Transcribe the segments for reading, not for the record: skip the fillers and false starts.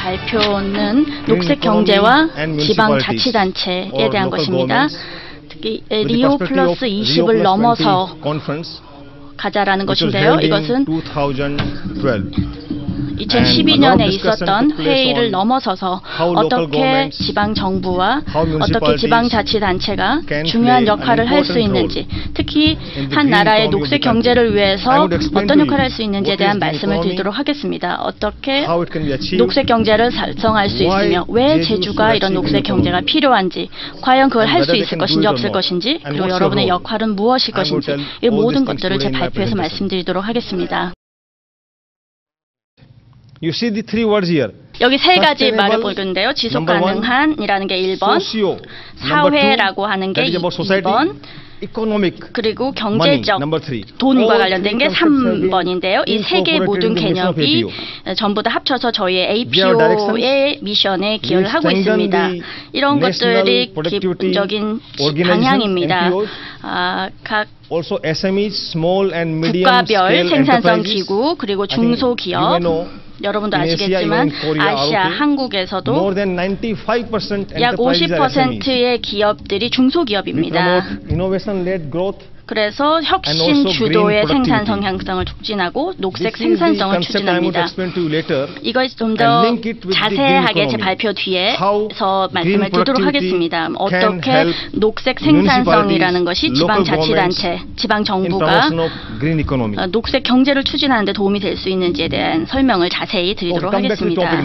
발표는 녹색 경제와 지방자치단체에 대한 것입니다. 특히 리오 플러스 20을 넘어서 가자라는 것인데요. 이것은 2012년에 있었던 회의를 넘어서서 어떻게 지방정부와 어떻게 지방자치단체가 중요한 역할을 할 수 있는지, 특히 한 나라의 녹색 경제를 위해서 어떤 역할을 할 수 있는지에 대한 말씀을 드리도록 하겠습니다. 어떻게 녹색 경제를 달성할 수 있으며 왜 제주가 이런 녹색 경제가 필요한지, 과연 그걸 할 수 있을 것인지 없을 것인지, 그리고 여러분의 역할은 무엇일 것인지, 이 모든 것들을 제 발표에서 말씀드리도록 하겠습니다. You see the three words here. 여기 세 가지 말을 보는데요. 지속 가능한이라는 게 1번, 사회라고 하는 게 2번, 그리고 경제적 돈과 관련된 게 3번인데요. 이 세 개의 모든 개념이 전부 다 합쳐서 저희의 APO의 미션에 기여를 하고 있습니다. 이런 것들이 기본적인 방향입니다. 각 국가별 생산성 기구, 그리고 중소기업, 여러분도 아시겠지만 아시아, 한국에서도 약 50%의 기업들이 중소기업입니다. 그래서 혁신 주도의 생산성 향상을 촉진하고 녹색 생산성을 추진합니다. 이걸 좀 더 자세하게 제 발표 뒤에서 말씀을 드리도록 하겠습니다. 어떻게 녹색 생산성이라는 것이 지방자치단체, 지방정부가 녹색 경제를 추진하는 데 도움이 될 수 있는지에 대한 설명을 자세히 드리도록 하겠습니다.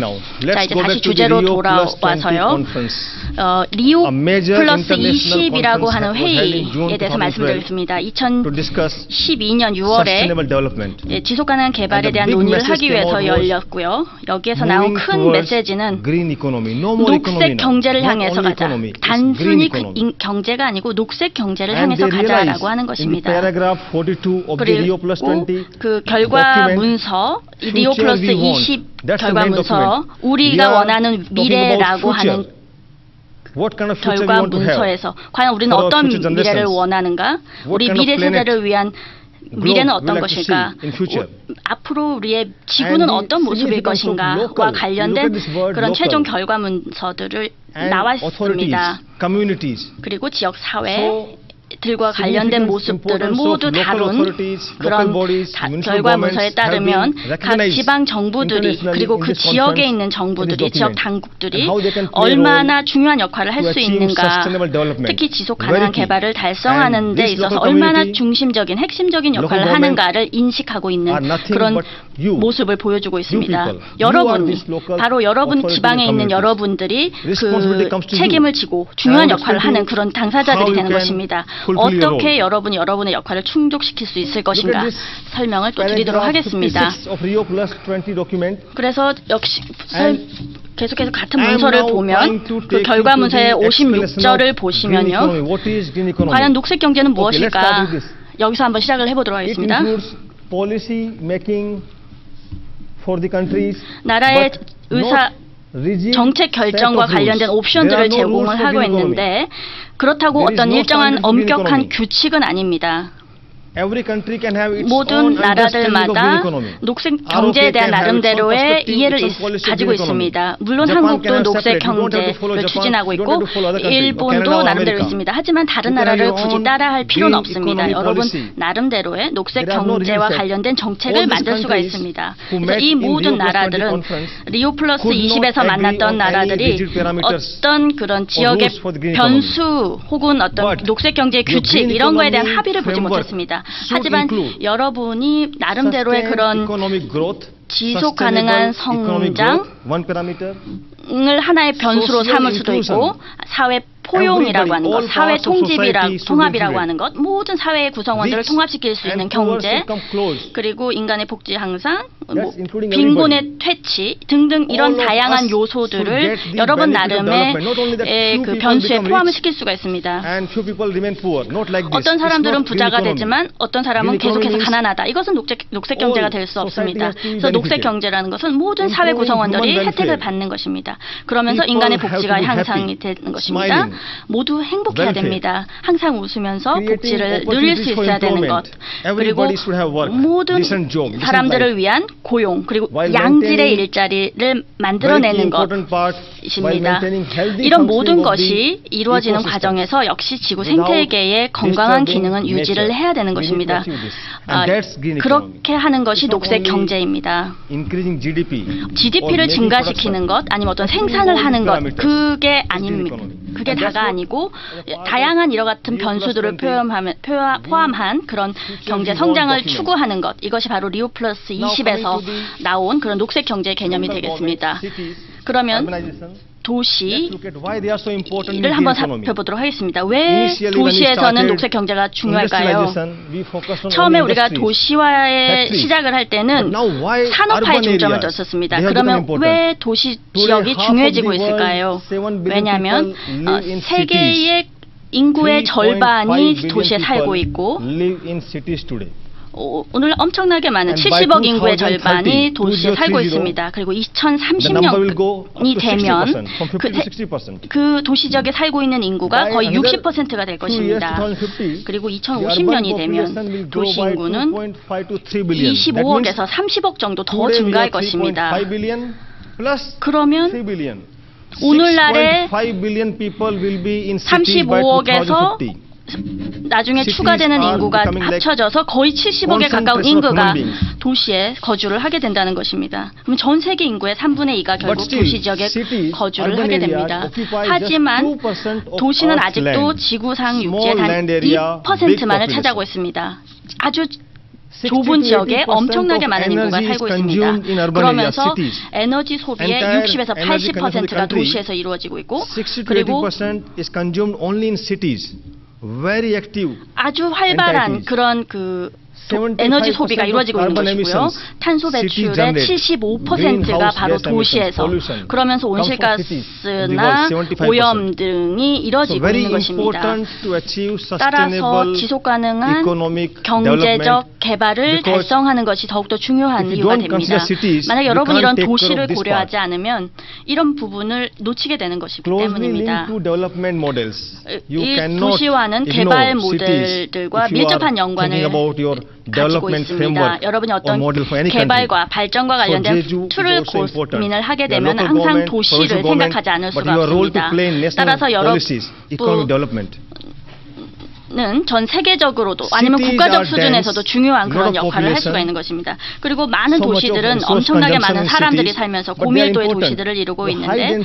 자, 이제 다시 주제로 돌아와서요. 리오 플러스 20이라고 하는 회의에 대해서 말씀드리겠습니다. 2012년 6월에 지속가능한 개발에 대한 논의를 하기 위해서 열렸고요. 여기에서 나온 큰 메시지는 녹색 경제를 향해서 가자. 단순히 경제가 아니고 녹색 경제를 향해서 가자라고 하는 것입니다. 그리고 그 결과 문서, 리오 플러스 20 결과 문서, 우리가 원하는 미래라고 하는 결과 문서에서 과연 우리는 어떤 미래를 원하는가? 우리 미래 세대를 위한 미래는 어떤 것일까? 앞으로 우리의 지구는 어떤 모습일 것인가와 관련된 그런 최종 결과 문서들을 나왔습니다. 그리고 지역 사회 들과 관련된 모습들을 모두 다룬 그런 결과 문서에 따르면 각 지방 정부들이, 그리고 그 지역에 있는 정부들이, 지역 당국들이 얼마나 중요한 역할을 할 수 있는가, 특히 지속 가능한 개발을 달성하는 데 있어서 얼마나 중심적인 핵심적인 역할을 하는가를 인식하고 있는 그런 모습을 보여주고 있습니다. 여러분, 바로 여러분 지방에 있는 여러분들이 그 책임을 지고 중요한 역할을 하는 그런 당사자들이 되는 것입니다. 어떻게 여러분이 여러분의 역할을 충족시킬 수 있을 것인가 설명을 또 드리도록 하겠습니다. 그래서 역시 계속해서 같은 문서를 보면 그 결과 문서의 56절을 보시면요. 과연 녹색 경제는 무엇일까? 여기서 한번 시작을 해보도록 하겠습니다. 나라의 정책 결정과 관련된 옵션들을 제공을 하고 있는데, 그렇다고 어떤 일정한 엄격한 규칙은 아닙니다. 모든 나라들마다 녹색 경제에 대한 나름대로의 이해를 가지고 있습니다. 물론 한국도 녹색 경제를 추진하고 있고 일본도 나름대로 있습니다. 하지만 다른 나라를 굳이 따라할 필요는 없습니다. 여러분 나름대로의 녹색 경제와 관련된 정책을 만들 수가 있습니다. 그래서 이 모든 나라들은 리오 플러스 20에서 만났던 나라들이 어떤 그런 지역의 변수 혹은 어떤 녹색 경제의 규칙 이런 거에 대한 합의를 보지 못했습니다. 하지만 여러분이 나름대로의 그런 지속 가능한 성장을 하나의 변수로 삼을 수도 있고, 사회 포용이라고 하는 것, 사회 통합이라고 하는 것, 모든 사회의 구성원들을 통합시킬 수 있는 경제, 그리고 인간의 복지 향상, 빈곤의 퇴치 등등 이런 다양한 요소들을 여러분 나름의 그 변수에 포함을 시킬 수가 있습니다. 어떤 사람들은 부자가 되지만 어떤 사람은 계속해서 가난하다. 이것은 녹색 경제가 될 수 없습니다. 그래서 녹색 경제라는 것은 모든 사회 구성원들이 혜택을 받는 것입니다. 그러면서 인간의 복지가 향상이 되는 것입니다. 모두 행복해야 welfare. 됩니다. 항상 웃으면서 복지를 Creating 누릴 수 있어야 되는 것. employment. 그리고 Everybody should have work, 모든 decent job, decent 사람들을 life. 위한 고용 그리고 While 양질의 maintaining 일자리를 Very key 만들어내는 important part, while 것입니다. maintaining healthy 이런 functioning 모든 of the 것이 이루어지는 ecosystem. 과정에서 역시 지구 Without 생태계의 건강한 disturbing 기능은 유지를 nature. 해야 되는 We need to 것입니다. achieve this. And that's green economy. 그렇게 하는 것이 It's not 녹색 only 경제입니다. increasing GDP GDP를 or making 증가시키는 것, 아니면 어떤 생산을 하는 것, 그게 아닙니다. 그게 And that's 다가 what 아니고 as a part 다양한 of 이와 같은 Rio 변수들을 Plus 포함한 그런 경제 성장을 추구하는 것, 이것이 바로 리오 플러스 20에서 나온 그런 녹색 경제 개념이 되겠습니다. 그러면 도시를 한번 살펴보도록 하겠습니다. 왜 도시에서는 녹색 경제가 중요할까요? 처음에 우리가 도시화에 시작을 할 때는 산업화에 중점을 뒀었습니다. 그러면 왜 도시 지역이 중요해지고 있을까요? 왜냐하면 세계의 인구의 절반이 도시에 살고 있고 오늘 엄청나게 많은 70억 인구의 절반이 도시에 살고 있습니다. 그리고 2030년이 되면 그 도시 지역에 살고 있는 인구가 거의 60%가 될 것입니다. 그리고 2050년이 되면 도시 인구는 25억에서 30억 정도 더 증가할 것입니다. 그러면 오늘날의 35억에서 나중에 추가되는 인구가 합쳐져서 거의 70억에 가까운 인구가 도시에 거주를 하게 된다는 것입니다. 그럼 전 세계 인구의 3분의 2가 결국 도시 지역에 거주를 하게 됩니다. 하지만 도시는 아직도 지구상 육지의 단 2%만을 차지하고 있습니다. 아주 좁은 지역에 엄청나게 많은 인구가 살고 있습니다. 그러면서 에너지 소비의 60에서 80%가 도시에서 이루어지고 있고 그리고 아주 활발한 그런 에너지 소비가 이루어지고 있는 것이고요. 탄소 배출의 75%가 바로 도시에서 그러면서 온실가스나 오염 등이 이루어지고 있는 것입니다. 따라서 지속가능한 경제적 개발을 달성하는 것이 더욱더 중요한 이유가 됩니다. 만약 여러분 이런 도시를 고려하지 않으면 이런 부분을 놓치게 되는 것이기 때문입니다. 이 도시화는 개발 모델들과 밀접한 연관을 가지고 있습니다. 여러분이 어떤 개발과 발전과 관련된 툴을 고민을 하게 되면 항상 도시를 생각하지 않을 수가 없습니다. 따라서 여러분은 전 세계적으로도 아니면 국가적 수준에서도 중요한 그런 역할을 할 수가 있는 것입니다. 그리고 많은 도시들은 엄청나게 많은 사람들이 살면서 고밀도의 도시들을 이루고 있는데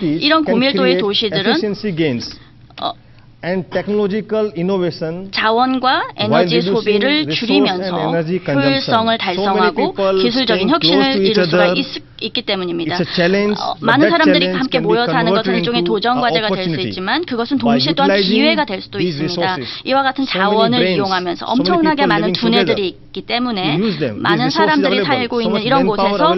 이런 고밀도의 도시들은 자원과 에너지 소비를 줄이면서 효율성을 달성하고 기술적인 혁신을 이룰 수가 있기 때문입니다. 많은 사람들이 함께 모여 사는 것은 일종의 도전 과제가 될 수 있지만 그것은 동시에 또한 기회가 될 수도 있습니다. 이와 같은 자원을 이용하면서 엄청나게 많은 두뇌들이 있기 때문에 많은 사람들이 살고 있는 이런 곳에서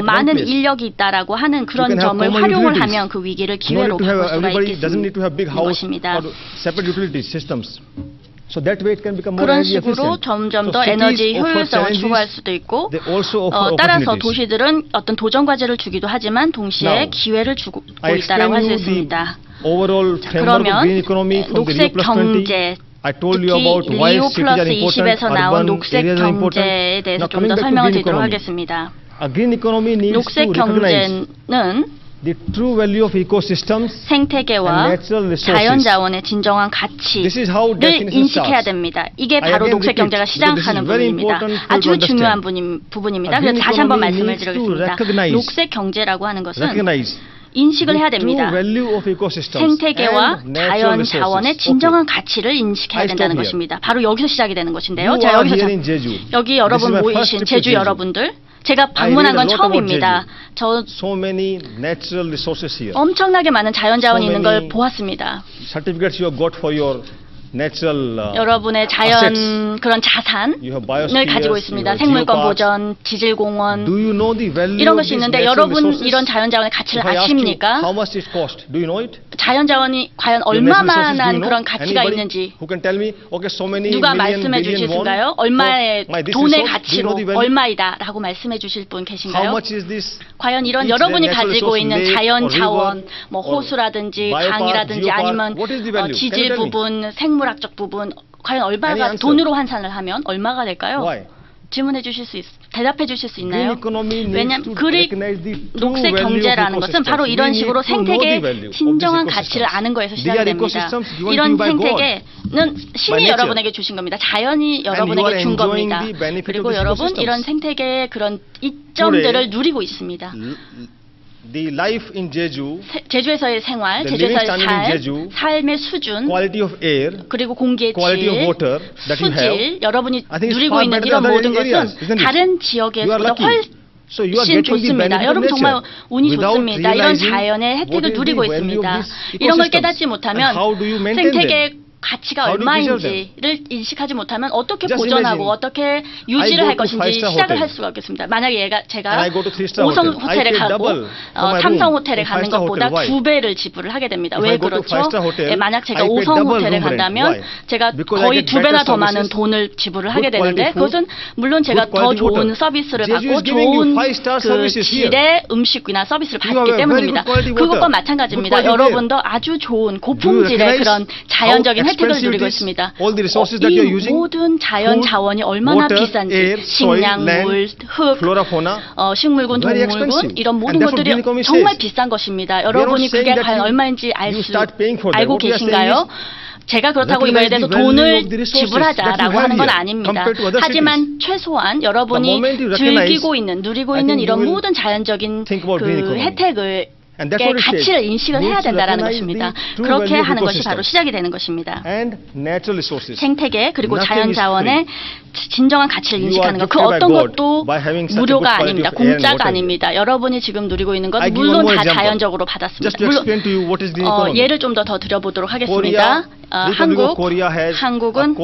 많은 인력이 있다라고 하는 그런 점을 활용을 하면 그 위기를 기회로 바꿀 수가 있겠습니다. 것입니다. 그런 식으로 점점 더 에너지 효율성을 추구할 수도 있고 따라서 도시들은 어떤 도전 과제를 주기도 하지만 동시에 기회를 주고 있다고 할 수 있습니다. 그러면 녹색 경제 특히 리오 플러스 20에서 나온 녹색 경제에 대해서 좀 더 설명을 드리도록 하겠습니다. 녹색 경제는 생태계와 자연자원의 진정한 가치를 인식해야 됩니다. 이게 바로 녹색 경제가 시작하는 부분입니다. 아주 중요한 부분입니다. 그래서 다시 한번 말씀을 드리겠습니다. 녹색 경제라고 하는 것은 인식을 해야 됩니다. 생태계와 자연 자원의 진정한 가치를 인식해야 된다는 것입니다. 바로 여기서 시작이 되는 것인데요. 자, 여기 여러분 모이신 제주 여러분들, 제가 방문한 건 처음입니다. 저 엄청나게 많은 자연자원이 있는 걸 보았습니다. 여러분의 자연 그런 자산을 가지고 있습니다. 생물권 보전, 지질공원 이런 것이 있는데 여러분 이런 자연자원의 가치를 아십니까? 자연자원이 과연 얼마만한 그런 가치가 있는지 누가 말씀해 주실까요? 얼마의 돈의 가치로 얼마이다 라고 말씀해 주실 분 계신가요? 과연 이런 여러분이 가지고 있는 자연자원, 뭐 호수라든지 강이라든지 아니면 지질 부분, 생물학적 부분 과연 얼마가 돈으로 환산을 하면 얼마가 될까요? 질문해 주실 수 대답해 주실 수 있나요? 왜냐하면 녹색 경제라는 것은 바로 이런 식으로 생태계의 진정한 가치를 아는 거에서 시작이 됩니다. 이런 생태계는 신이 여러분에게 주신 겁니다. 자연이 여러분에게 준 겁니다. 그리고 여러분 이런 생태계의 그런 이점들을 누리고 있습니다. The life in Jeju, 제주에서의 생활, 제주에서의 삶의 수준, quality of air, 그리고 공기의 quality 질, of water that you have, 수질, 여러분이 누리고 있는 이런 모든 것은 다른 지역에서보다 훨씬 좋습니다. 여러분 정말 운이 좋습니다. 이런 자연의 혜택을 누리고 있습니다. 이런 걸 깨닫지 못하면 생태계의 가치가 얼마인지를 인식하지 못하면 어떻게 보존하고 어떻게 유지를 할 것인지 시작을 할 수가 없겠습니다. 만약에 제가 5성 호텔에 가고 3성 호텔에 가는 것보다 2배를 지불을 하게 됩니다. 왜 그렇죠? 만약 제가 5성 호텔에 간다면 제가 거의 2배나 더 많은 돈을 지불을 하게 되는데 그것은 물론 제가 더 좋은 서비스를 받고 좋은 그 질의 음식이나 서비스를 받기 때문입니다. 그것과 마찬가지입니다. 여러분도 아주 좋은 고품질의 그런 자연적인 혜택을 누리고 있습니다. 이 모든 자연 자원이 얼마나 비싼지 식량, 물, 흙, 식물군, 동물군 이런 모든 것들이 정말 비싼 것입니다. 여러분이 그게 과연 얼마인지 알고 계신가요? 제가 그렇다고 이거에 대해서 돈을 지불하자라고 하는 건 아닙니다. 하지만 최소한 여러분이 즐기고 있는, 누리고 있는 이런 모든 자연적인 그 혜택을 가치를 인식을 해야 된다는 것입니다. 그렇게 하는 것이 바로 시작이 되는 것입니다. 생태계 그리고 자연자원의 진정한 가치를 인식하는 것, 그 어떤 것도 무료가 아닙니다. 공짜가 아닙니다. 여러분이 지금 누리고 있는 것 물론 다 자연적으로 받았습니다. 물론 예를 좀 더 드려보도록 하겠습니다. 한국은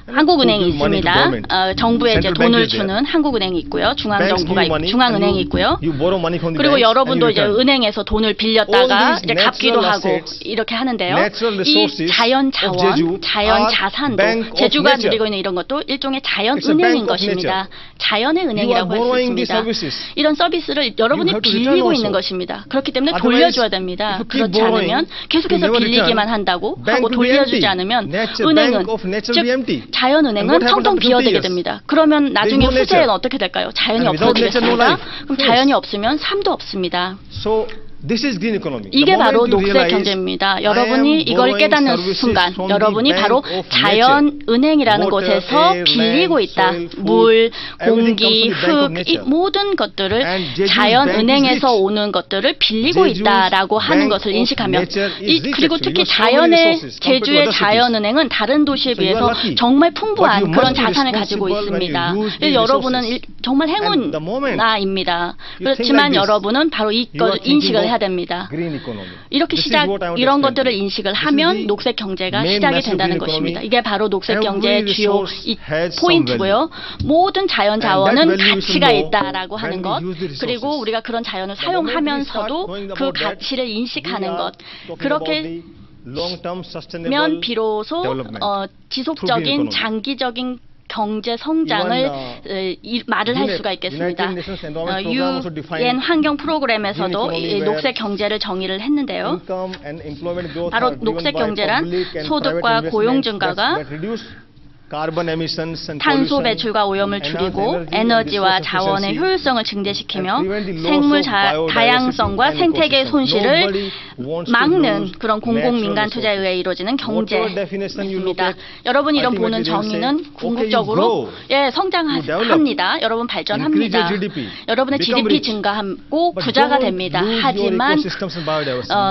한국은행이 있습니다. 정부에 이제 돈을 주는 한국은행이 있고요. 중앙은행이 있고요. 그리고 여러분도 이제 은행에서 돈을 빌렸다가 이제 갚기도 하고 이렇게 하는데요. 이 자연 자원, 자연 자산도 제주가 누리고 있는 이런 것도 일종의 자연 은행인 것입니다. 자연의 은행이라고 할 수 있습니다. 이런 서비스를 여러분이 빌리고 있는 것입니다. 그렇기 때문에 돌려줘야 됩니다. 그렇지 않으면 계속해서 빌리기만 한다고 하고 돌려주지 않으면 은행은 즉 자연은행은 텅텅 비어들게 됩니다. 그러면 나중에 후세에는 어떻게 될까요? 자연이 없어지겠습니다. 그럼 자연이 없으면 삶도 없습니다. 이게 바로 녹색 경제입니다. 여러분이 이걸 깨닫는 순간 여러분이 바로 자연은행이라는 곳에서 빌리고 있다. 물, 공기, 흙, 이 모든 것들을 자연은행에서 오는 것들을 빌리고 있다라고 하는 것을 인식하면 그리고 특히 제주의 자연은행은 다른 도시에 비해서 정말 풍부한 그런 자산을 가지고 있습니다. 여러분은 정말 행운아입니다. 그렇지만 여러분은 바로 이걸 인식을 해야 됩니다. 이렇게 이런 것들을 인식을 하면 녹색 경제가 시작이 된다는 것입니다. 이게 바로 녹색 경제의 주요 포인트고요. 모든 자연 자원은 가치가 있다라고 하는 것, 그리고 우리가 그런 자연을 사용하면서도 그 가치를 인식하는 것, 그렇게 면 비로소 지속적인 장기적인 경제 성장을 말을 할 수가 있겠습니다. UN 환경 프로그램에서도 이 녹색 경제를 정의를 했는데요. 바로 녹색 경제란 소득과 고용 증가가 탄소 배출과 오염을 줄이고 에너지와 자원의 효율성을 증대시키며 생물 다양성과 생태계 손실을 막는 그런 공공민간 투자에 의해 이루어지는 경제입니다. 여러분이 이런 보는 정의는 궁극적으로 성장합니다. 여러분 발전합니다. 여러분의 GDP 증가하고 부자가 됩니다. 하지만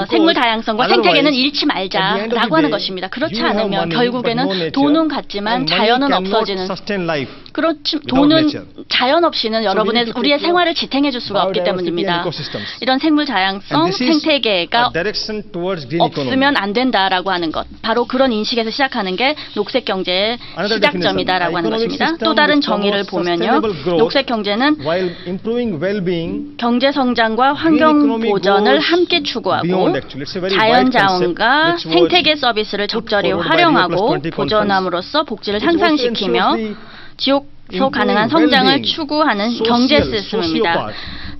생물 다양성과 생태계는 잃지 말자라고 하는 것입니다. 그렇지 않으면 결국에는 돈은 같지만 And money 자연은 cannot 없어지는. sustain life. 그렇지 without 돈은 nature. 자연 없이는 여러분의 need to 우리의 take 생활을 지탱해 줄 수가 없기 biodiversity and 때문입니다. ecosystems. 이런 생물 다양성, And this is 생태계가 a direction towards green 없으면 economy. 안 된다라고 하는 것. 바로 그런 인식에서 시작하는 게 녹색 경제의 Another 시작점이다라고 하는 definition. 것입니다. Economic 또 다른 system 정의를 promotes 보면요. sustainable growth 녹색 경제는 While improving well-being, 경제 성장과 green 환경 economy 보전을 goes 함께 추구하고 beyond actually. It's a very 자연 wide concept 자원과 which was 생태계 서비스를 적절히 forward by 활용하고 Rio +20 보존함으로써 복지를 It also 향상시키며 ensures the 지속 가능한 성장을 추구하는 경제 시스템입니다.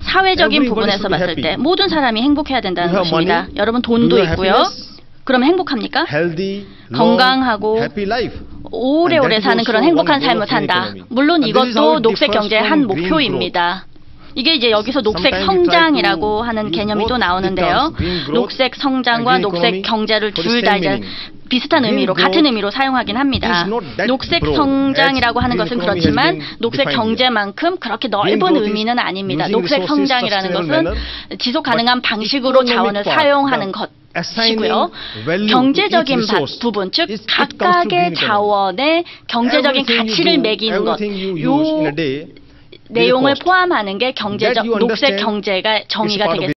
사회적인 부분에서 봤을 때 모든 사람이 행복해야 된다는 You have 것입니다. money, 여러분 돈도 you have 있고요. happiness, 그러면 행복합니까? healthy, 건강하고 long, happy life. 오래오래 사는 그런 행복한 삶을 산다. 물론 이것도 녹색 경제의 한 green 목표입니다. 이게 이제 여기서 녹색 성장이라고 하는 개념이 또 나오는데요. 녹색 성장과 녹색 경제를 둘 다 이제 비슷한 의미로 같은 의미로 사용하긴 합니다. 녹색 성장이라고 하는 것은 그렇지만 녹색 경제만큼 그렇게 넓은 의미는 아닙니다. 녹색 성장이라는 것은 지속 가능한 방식으로 자원을 사용하는 것이고요. 경제적인 부분, 즉 각각의 자원의 경제적인 가치를 매기는 것, 요 내용을 포함하는 게 녹색 경제가 정의가 되겠습니다.